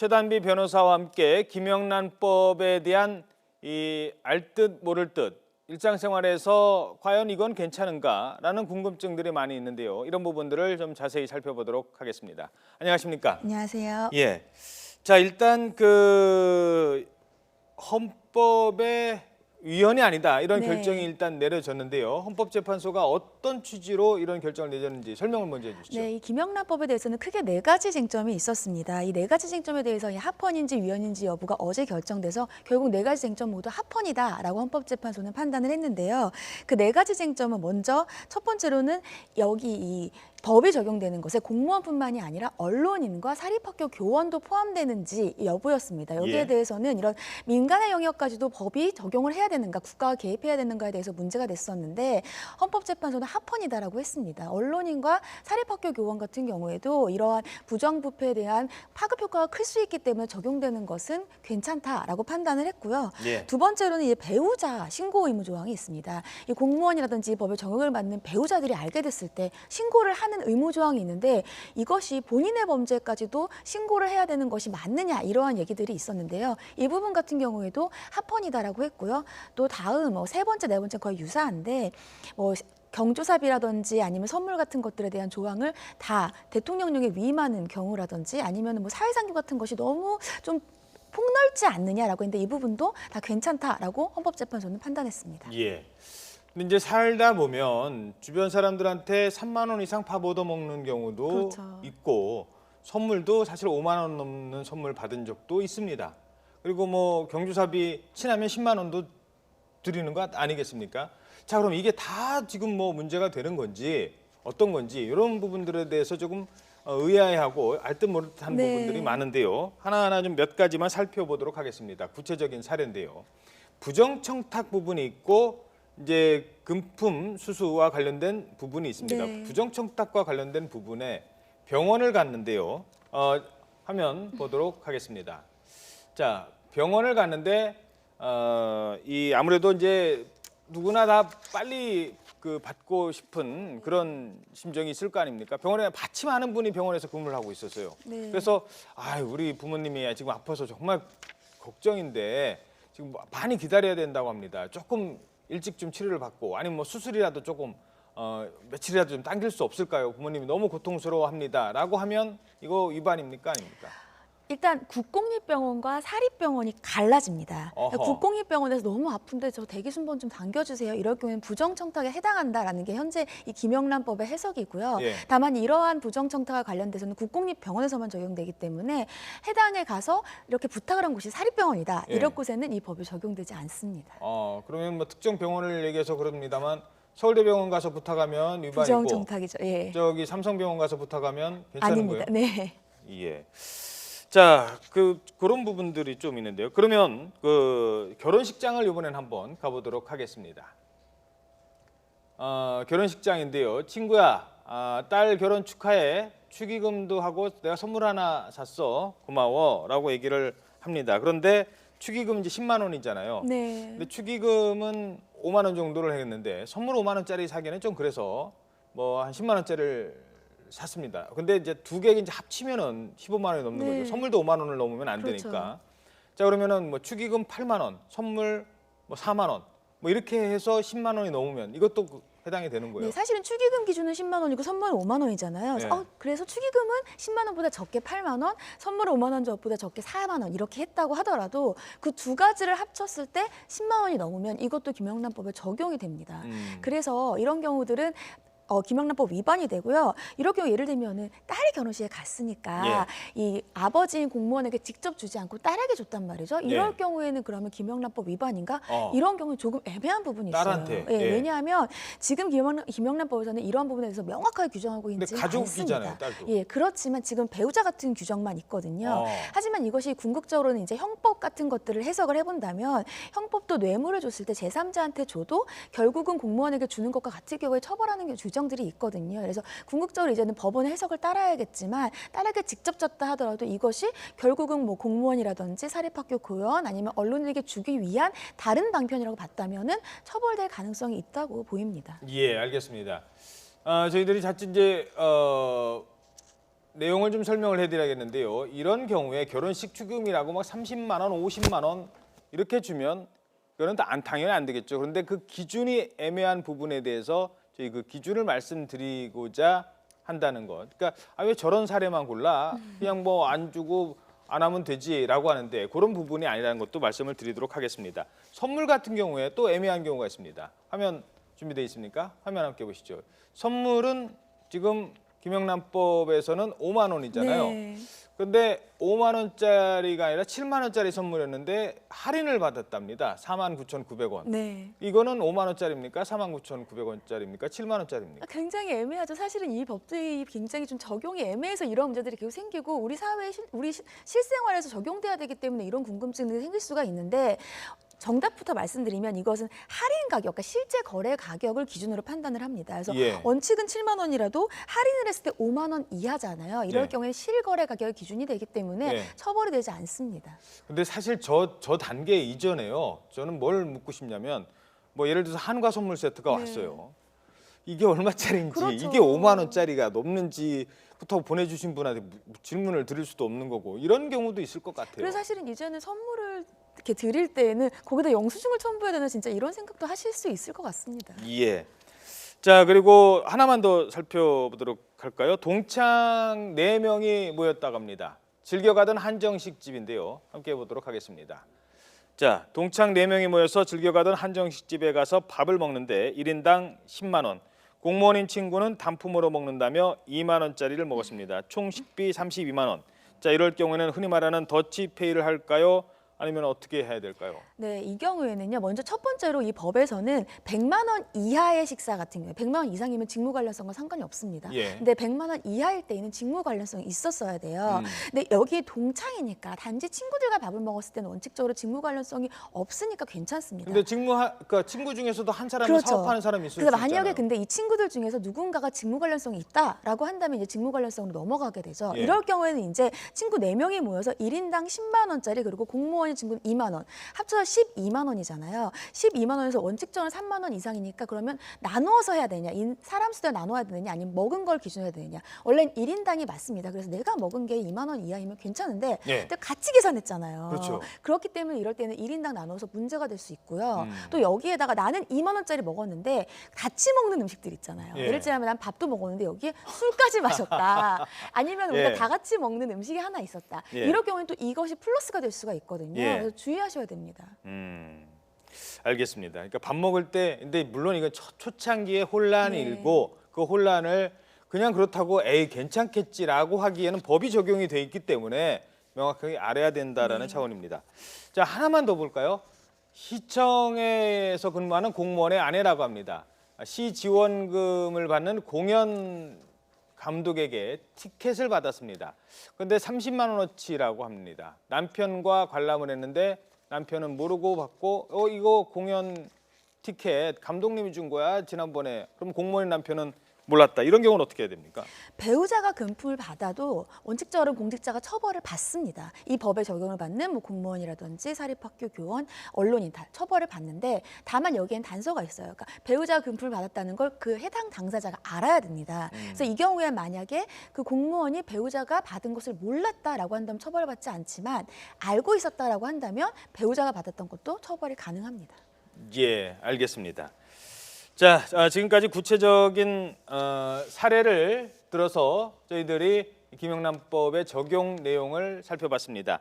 최단비 변호사와 함께 김영란법에 대한 이 알듯 모를 듯 일상생활에서 과연 이건 괜찮은가라는 궁금증들이 많이 있는데요. 이런 부분들을 좀 자세히 살펴보도록 하겠습니다. 안녕하십니까? 안녕하세요. 예. 자, 일단 그 헌법의 위헌이 아니다 이런 네. 결정이 일단 내려졌는데요. 헌법재판소가 어떤 취지로 이런 결정을 내렸는지 설명을 먼저 해주시죠. 네, 이 김영란법에 대해서는 크게 네 가지 쟁점이 있었습니다. 이 네 가지 쟁점에 대해서 이 합헌인지 위헌인지 여부가 어제 결정돼서 결국 네 가지 쟁점 모두 합헌이다라고 헌법재판소는 판단을 했는데요. 그 네 가지 쟁점은 먼저 첫 번째로는 여기 이 법이 적용되는 것에 공무원뿐만이 아니라 언론인과 사립학교 교원도 포함되는지 여부였습니다. 여기에 예. 대해서는 이런 민간의 영역까지도 법이 적용을 해야 되는가, 국가가 개입해야 되는가에 대해서 문제가 됐었는데 헌법재판소는 합헌이다라고 했습니다. 언론인과 사립학교 교원 같은 경우에도 이러한 부정부패에 대한 파급 효과가 클 수 있기 때문에 적용되는 것은 괜찮다라고 판단을 했고요. 예. 두 번째로는 이 배우자 신고 의무 조항이 있습니다. 이 공무원이라든지 법의 적용을 받는 배우자들이 알게 됐을 때 신고를 하는 의무 조항이 있는데 이것이 본인의 범죄까지도 신고를 해야 되는 것이 맞느냐 이러한 얘기들이 있었는데요. 이 부분 같은 경우에도 합헌이다라고 했고요. 또 다음 세 번째, 네 번째 거의 유사한데 경조사비라든지 아니면 선물 같은 것들에 대한 조항을 다 대통령령에 위임하는 경우라든지 아니면 사회상규 같은 것이 너무 좀 폭넓지 않느냐라고 했는데 이 부분도 다 괜찮다라고 헌법재판소는 판단했습니다. 예. 근데 이제 살다 보면 주변 사람들한테 3만 원 이상 밥 얻어먹는 경우도 그렇죠. 있고 선물도 사실 5만 원 넘는 선물 받은 적도 있습니다. 그리고 뭐 경조사비 친하면 10만 원도 드리는 것 아니겠습니까? 자, 그럼 이게 다 지금 뭐 문제가 되는 건지 어떤 건지 이런 부분들에 대해서 조금 의아해하고 알듯 모를 듯한 네. 부분들이 많은데요. 하나하나 좀 몇 가지만 살펴보도록 하겠습니다. 구체적인 사례인데요. 부정청탁 부분이 있고 이제 금품 수수와 관련된 부분이 있습니다. 네. 부정청탁과 관련된 부분에 병원을 갔는데요. 화면 보도록 하겠습니다. 자, 병원을 갔는데 이 아무래도 이제 누구나 다 빨리 그 받고 싶은 그런 심정이 있을 거 아닙니까? 병원에 마침 아는 분이 병원에서 근무를 하고 있었어요. 네. 그래서 우리 부모님이 지금 아파서 정말 걱정인데 지금 많이 기다려야 된다고 합니다. 조금 일찍 좀 치료를 받고 아니면 뭐 수술이라도 조금 며칠이라도 좀 당길 수 없을까요? 부모님이 너무 고통스러워합니다라고 하면 이거 위반입니까 아닙니까? 일단 국공립병원과 사립병원이 갈라집니다. 어허. 국공립병원에서 너무 아픈데 저 대기 순번 좀 당겨주세요. 이럴 경우에는 부정청탁에 해당한다라는 게 현재 이 김영란법의 해석이고요. 예. 다만 이러한 부정청탁과 관련돼서는 국공립병원에서만 적용되기 때문에 해당에 가서 이렇게 부탁을 한 곳이 사립병원이다. 예. 이럴 곳에는 이 법이 적용되지 않습니다. 그러면 뭐 특정 병원을 얘기해서 그럽니다만 서울대병원 가서 부탁하면 위반이고 부정청탁이죠. 예. 저기 삼성병원 가서 부탁하면 괜찮은 아닙니다. 거예요? 네. 예. 자, 그런 부분들이 좀 있는데요. 그러면 그 결혼식장을 이번엔 한번 가보도록 하겠습니다. 결혼식장인데요. 친구야, 딸 결혼 축하해. 축의금도 하고 내가 선물 하나 샀어. 고마워라고 얘기를 합니다. 그런데 축의금 이제 10만 원이잖아요. 네. 근데 축의금은 5만 원 정도를 했는데 선물 5만 원짜리 사기는 좀 그래서 뭐 한 10만 원짜리를 샀습니다. 근데 이제 두 개 이제 합치면은 15만 원이 넘는 네. 거죠. 선물도 5만 원을 넘으면 안 그렇죠. 되니까. 자, 그러면은 뭐 축의금 8만 원, 선물 뭐 4만 원, 뭐 이렇게 해서 10만 원이 넘으면 이것도 해당이 되는 거예요. 네, 사실은 축의금 기준은 10만 원이고 선물은 5만 원이잖아요. 그래서, 네. 그래서 축의금은 10만 원보다 적게 8만 원, 선물은 5만 원보다 적게 4만 원 이렇게 했다고 하더라도 그 두 가지를 합쳤을 때 10만 원이 넘으면 이것도 김영란법에 적용이 됩니다. 그래서 이런 경우들은 김영란법 위반이 되고요. 이럴 경우 예를 들면은 딸이 결혼식에 갔으니까 이 아버지인 공무원에게 직접 주지 않고 딸에게 줬단 말이죠. 이럴 예. 경우에는 그러면 김영란법 위반인가? 어. 이런 경우는 조금 애매한 부분이 있어요. 딸한테. 예, 예. 왜냐하면 지금 김영란법에서는 이런 부분에 대해서 명확하게 규정하고 있지 근데 가족이잖아요, 않습니다. 딸도. 예, 그렇지만 지금 배우자 같은 규정만 있거든요. 하지만 이것이 궁극적으로는 이제 형법 같은 것들을 해석을 해본다면 형법도 뇌물을 줬을 때 제3자한테 줘도 결국은 공무원에게 주는 것과 같을 경우에 처벌하는 규정들이 있거든요. 그래서 궁극적으로 이제는 법원의 해석을 따라야겠지만 딸에게 직접 줬다 하더라도 이것이 결국은 뭐 공무원이라든지 사립학교 교원 아니면 언론에게 주기 위한 다른 방편이라고 봤다면은 처벌될 가능성이 있다고 보입니다. 예, 알겠습니다. 저희들이 자칫 이제 내용을 좀 설명을 해드려야겠는데요. 이런 경우에 결혼식 축의금이라고 막 30만 원, 50만 원 이렇게 주면 그건 당연히 안 되겠죠. 그런데 그 기준이 애매한 부분에 대해서 저희 그 기준을 말씀드리고자 한다는 것. 그러니까 왜 저런 사례만 골라? 그냥 뭐 안 주고 안 하면 되지라고 하는데 그런 부분이 아니라는 것도 말씀을 드리도록 하겠습니다. 선물 같은 경우에 또 애매한 경우가 있습니다. 화면 준비되어 있습니까? 화면 함께 보시죠. 선물은 지금 김영란법에서는 5만 원이잖아요. 네. 근데 5만 원짜리가 아니라 7만 원짜리 선물이었는데 할인을 받았답니다. 49,900원. 네. 이거는 5만 원짜리입니까? 49,900원짜리입니까? 7만 원짜리입니까? 굉장히 애매하죠. 사실은 이 법들이 굉장히 좀 적용이 애매해서 이런 문제들이 계속 생기고 우리 사회에 우리 실생활에서 적용돼야 되기 때문에 이런 궁금증들이 생길 수가 있는데 정답부터 말씀드리면 이것은 할인 가격, 그러니까 실제 거래 가격을 기준으로 판단을 합니다. 그래서 예. 원칙은 7만 원이라도 할인을 했을 때 5만 원 이하잖아요. 이럴 예. 경우에는 실거래 가격이 기준이 되기 때문에 예. 처벌이 되지 않습니다. 근데 사실 저 단계 이전에요. 저는 뭘 묻고 싶냐면 뭐 예를 들어서 한과 선물 세트가 네. 왔어요. 이게 얼마짜리인지, 그렇죠. 이게 5만 원짜리가 넘는지부터 보내주신 분한테 질문을 드릴 수도 없는 거고 이런 경우도 있을 것 같아요. 그래서 사실은 이제는 선물을 이렇게 드릴 때에는 거기다 영수증을 첨부해야 되나 진짜 이런 생각도 하실 수 있을 것 같습니다. 예. 자, 그리고 하나만 더 살펴보도록 할까요? 동창 4명이 모였다고 합니다. 즐겨가던 한정식 집인데요. 함께 보도록 하겠습니다. 자, 동창 4명이 모여서 즐겨가던 한정식 집에 가서 밥을 먹는데 1인당 10만 원. 공무원인 친구는 단품으로 먹는다며 2만 원짜리를 먹었습니다. 총 식비 32만 원. 자, 이럴 경우에는 흔히 말하는 더치페이를 할까요? 아니면 어떻게 해야 될까요? 네, 이 경우에는요. 먼저 첫 번째로 이 법에서는 100만 원 이하의 식사 같은 경우에 100만 원 이상이면 직무 관련성과 상관이 없습니다. 예. 근데 100만 원 이하일 때에는 직무 관련성이 있었어야 돼요. 근데 여기에 동창이니까 단지 친구들과 밥을 먹었을 때는 원칙적으로 직무 관련성이 없으니까 괜찮습니다. 근데 그러니까 친구 중에서도 한 사람이 그렇죠. 사업하는 사람이 있을 수 그래서 있잖아요. 만약에 근데 이 친구들 중에서 누군가가 직무 관련성이 있다라고 한다면 이제 직무 관련성으로 넘어가게 되죠. 예. 이럴 경우에는 이제 친구 4명이 모여서 1인당 10만 원짜리 그리고 공무원인 친구는 2만 원, 합쳐서 12만 원이잖아요. 12만 원에서 원칙적으로 3만 원 이상이니까 그러면 나누어서 해야 되냐, 사람 수대로 나눠야 되느냐, 아니면 먹은 걸 기준으로 해야 되느냐. 원래는 1인당이 맞습니다. 그래서 내가 먹은 게 2만 원 이하이면 괜찮은데 예. 근데 같이 계산했잖아요. 그렇죠. 그렇기 때문에 이럴 때는 1인당 나눠서 문제가 될 수 있고요. 또 여기에다가 나는 2만 원짜리 먹었는데 같이 먹는 음식들 있잖아요. 예. 예를 들면 난 밥도 먹었는데 여기에 술까지 마셨다. 아니면 우리가 예. 다 같이 먹는 음식이 하나 있었다. 예. 이럴 경우는 또 이것이 플러스가 될 수가 있거든요. 예. 그래서 주의하셔야 됩니다. 알겠습니다. 그러니까 밥 먹을 때 근데 물론 이건 초창기에 혼란이 네. 일고 그 혼란을 그냥 그렇다고 에이 괜찮겠지라고 하기에는 법이 적용이 돼 있기 때문에 명확하게 알아야 된다라는 차원입니다. 자, 하나만 더 볼까요? 시청에서 근무하는 공무원의 아내라고 합니다. 시 지원금을 받는 공연 감독에게 티켓을 받았습니다. 그런데 30만 원어치라고 합니다. 남편과 관람을 했는데 남편은 모르고 받고 이거 공연 티켓 감독님이 준 거야 지난번에. 그럼 공무원인 남편은 몰랐다. 이런 경우는 어떻게 해야 됩니까? 배우자가 금품을 받아도 원칙적으로 공직자가 처벌을 받습니다. 이 법에 적용을 받는 뭐 공무원이라든지 사립학교 교원, 언론인 다 처벌을 받는데 다만 여기엔 단서가 있어요. 그러니까 배우자가 금품을 받았다는 걸 그 해당 당사자가 알아야 됩니다. 그래서 이 경우에 만약에 그 공무원이 배우자가 받은 것을 몰랐다라고 한다면 처벌받지 않지만 알고 있었다라고 한다면 배우자가 받았던 것도 처벌이 가능합니다. 예, 알겠습니다. 자, 지금까지 구체적인 사례를 들어서 저희들이 김영란법의 적용 내용을 살펴봤습니다.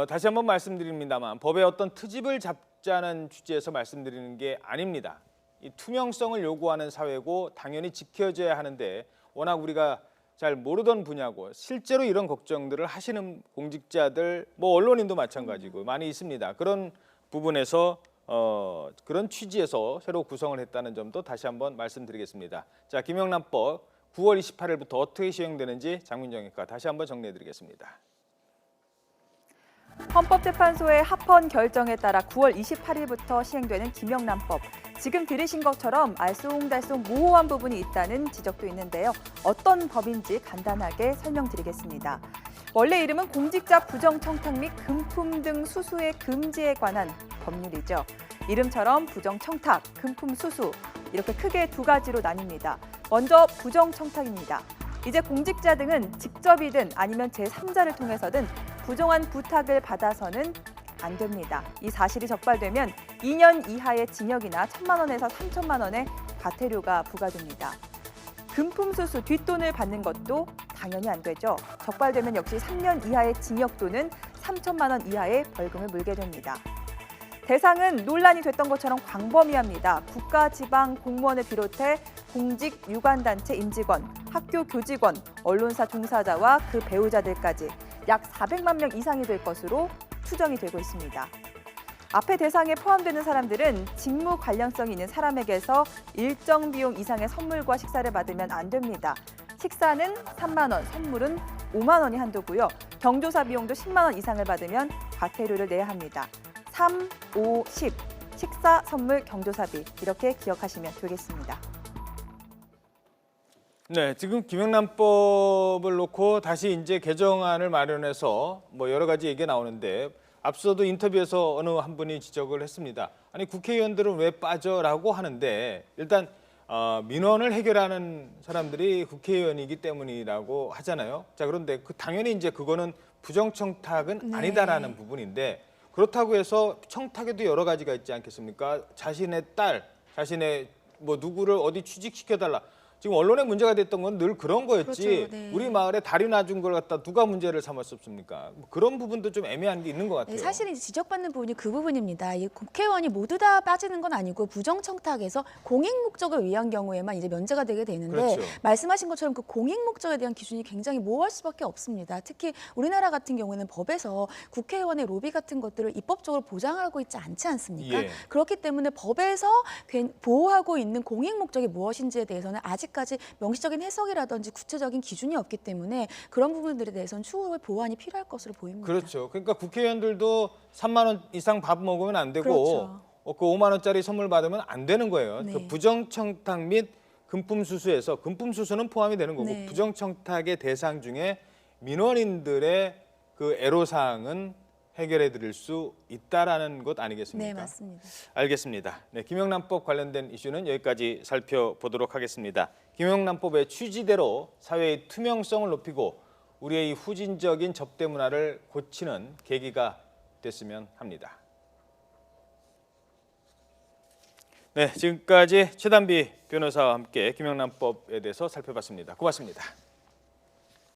다시 한번 말씀드립니다만 법의 어떤 트집을 잡자는 취지에서 말씀드리는 게 아닙니다. 이 투명성을 요구하는 사회고 당연히 지켜져야 하는데 워낙 우리가 잘 모르던 분야고 실제로 이런 걱정들을 하시는 공직자들, 뭐 언론인도 마찬가지고 많이 있습니다. 그런 부분에서 그런 취지에서 새로 구성을 했다는 점도 다시 한번 말씀드리겠습니다. 자, 김영란법 9월 28일부터 어떻게 시행되는지 장민정의과 다시 한번 정리해드리겠습니다. 헌법재판소의 합헌 결정에 따라 9월 28일부터 시행되는 김영란법. 지금 들으신 것처럼 알쏭달쏭 모호한 부분이 있다는 지적도 있는데요. 어떤 법인지 간단하게 설명드리겠습니다. 원래 이름은 공직자 부정청탁 및 금품 등 수수의 금지에 관한 법률이죠. 이름처럼 부정청탁, 금품 수수 이렇게 크게 두 가지로 나뉩니다. 먼저 부정청탁입니다. 이제 공직자 등은 직접이든 아니면 제3자를 통해서든 부정한 부탁을 받아서는 안 됩니다. 이 사실이 적발되면 2년 이하의 징역이나 1,000만 원에서 3,000만 원의 과태료가 부과됩니다. 금품수수 뒷돈을 받는 것도 당연히 안 되죠. 적발되면 역시 3년 이하의 징역 또는 3,000만 원 이하의 벌금을 물게 됩니다. 대상은 논란이 됐던 것처럼 광범위합니다. 국가, 지방, 공무원을 비롯해 공직, 유관단체 임직원, 학교 교직원, 언론사 종사자와 그 배우자들까지 약 400만 명 이상이 될 것으로 추정이 되고 있습니다. 앞에 대상에 포함되는 사람들은 직무 관련성이 있는 사람에게서 일정 비용 이상의 선물과 식사를 받으면 안 됩니다. 식사는 3만 원, 선물은 5만 원이 한도고요. 경조사 비용도 10만 원 이상을 받으면 과태료를 내야 합니다. 3, 5, 10 식사, 선물, 경조사비 이렇게 기억하시면 되겠습니다. 네, 지금 김영란법을 놓고 다시 이제 개정안을 마련해서 뭐 여러 가지 얘기가 나오는데 앞서도 인터뷰에서 어느 한 분이 지적을 했습니다. 아니 국회의원들은 왜 빠져라고 하는데 일단 민원을 해결하는 사람들이 국회의원이기 때문이라고 하잖아요. 자, 그런데 당연히 이제 그거는 부정청탁은 네. 아니다라는 부분인데 그렇다고 해서 청탁에도 여러 가지가 있지 않겠습니까? 자신의 딸, 자신의 뭐 누구를 어디 취직시켜달라. 지금 언론에 문제가 됐던 건 늘 그런 거였지. 그렇죠, 네. 우리 마을에 다리 놔준 걸 갖다 누가 문제를 삼았었습니까? 뭐 그런 부분도 좀 애매한 게 있는 것 같아요. 네, 사실 이제 지적받는 부분이 그 부분입니다. 이 국회의원이 모두 다 빠지는 건 아니고 부정청탁에서 공익 목적을 위한 경우에만 이제 면제가 되게 되는데 그렇죠. 말씀하신 것처럼 그 공익 목적에 대한 기준이 굉장히 모호할 수밖에 없습니다. 특히 우리나라 같은 경우에는 법에서 국회의원의 로비 같은 것들을 입법적으로 보장하고 있지 않지 않습니까? 예. 그렇기 때문에 법에서 보호하고 있는 공익 목적이 무엇인지에 대해서는 아직까지 명시적인 해석이라든지 구체적인 기준이 없기 때문에 그런 부분들에 대해서는 추후에 보완이 필요할 것으로 보입니다. 그렇죠. 그러니까 국회의원들도 3만 원 이상 밥 먹으면 안 되고 그렇죠. 그 5만 원짜리 선물 받으면 안 되는 거예요. 네. 그 부정청탁 및 금품수수에서 금품수수는 포함이 되는 거고 네. 부정청탁의 대상 중에 민원인들의 그 애로사항은 해결해 드릴 수 있다라는 것 아니겠습니까? 네, 맞습니다. 알겠습니다. 네, 김영란법 관련된 이슈는 여기까지 살펴보도록 하겠습니다. 김영란법의 취지대로 사회의 투명성을 높이고 우리의 이 후진적인 접대 문화를 고치는 계기가 됐으면 합니다. 네, 지금까지 최단비 변호사와 함께 김영란법에 대해서 살펴봤습니다. 고맙습니다.